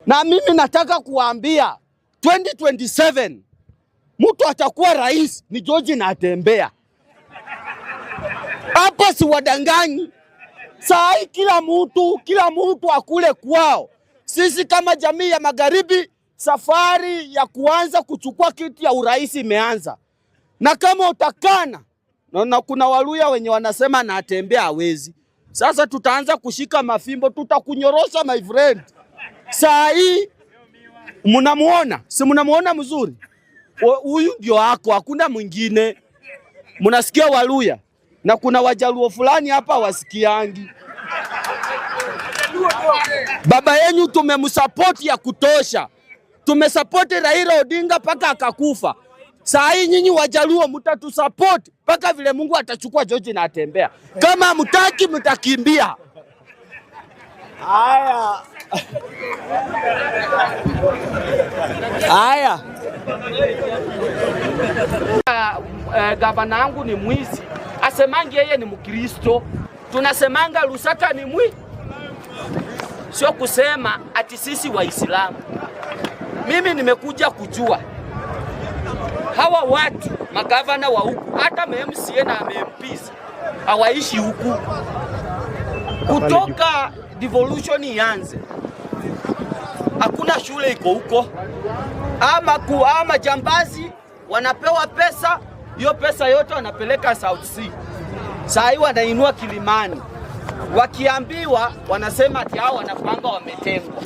Na mimi nataka kuambia 2027 mtu atakuwa rais ni George Natembeya. Hapa si wadanganyi. Saa hii kila mtu akule kwao. Sisi kama jamii ya Magharibi, safari ya kuanza kuchukua kiti ya urais imeanza. Na kama utakana, na kuna Waluya wenye wanasema Natembeya hawezi. Sasa tutaanza kushika mafimbo, tutakunyorosha my friend. Saa hii mnamuona, si mnamuona mzuri? Huyu ndio wako, hakuna mwingine. Mnasikia Waluya na kuna Wajaluo fulani hapa wasikiangi. Baba yenu tumemsupport ya kutosha. Tumesupport Raila Odinga paka akakufa. Saa hii nyinyi Wajaluo mtatusupport paka vile Mungu atachukua George Natembeya. Kama mtaki mtakimbia. Haya. Gavana yangu ni mwizi. Asemangi yeye ni Mkristo. Tunasemanga Lusaka ni mwi. Sio kusema ati sisi Waislamu. Mimi nimekuja kujua hawa watu magavana wa huku, hata MCA na MPs hawaishi huku. Kutoka devolution ianze, hakuna shule iko huko. Ama jambazi wanapewa pesa, hiyo pesa yote wanapeleka South Sea. Saa hii wanainua Kilimani. Wakiambiwa wanasema ati hao wanapanga wametengwa.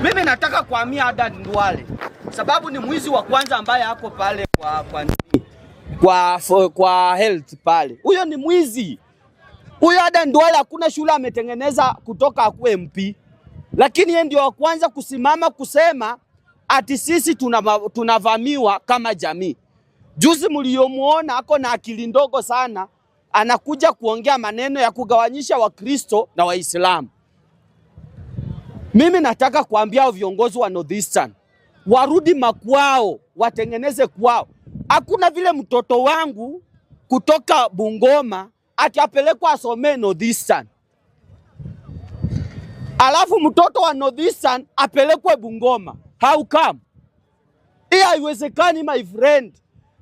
Mimi nataka kuhamia Adan Duale sababu ni mwizi wa kwanza ambaye hako pale kwa health pale. Huyo ni mwizi. Huyo Adan Duale hakuna shule ametengeneza kutoka akuwe MP. Lakini yeye ndio wa kwanza kusimama kusema ati sisi tunavamiwa kama jamii. Juzi mliomuona ako na akili ndogo sana, anakuja kuongea maneno ya kugawanyisha Wakristo na Waislamu. Mimi nataka kuambia viongozi wa Northeastern warudi makwao, watengeneze kwao. Hakuna vile mtoto wangu kutoka Bungoma ati apelekwa asomee Northeastern, alafu mtoto wa Northeastern apelekwe Bungoma. How come? Hii haiwezekani my friend.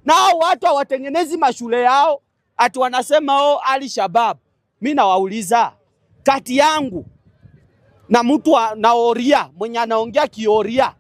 Nao watu hawatengenezi mashule yao ati wanasema Al-Shabaab. Mimi nawauliza, kati yangu na mtu na Oria mwenye anaongea Kioria,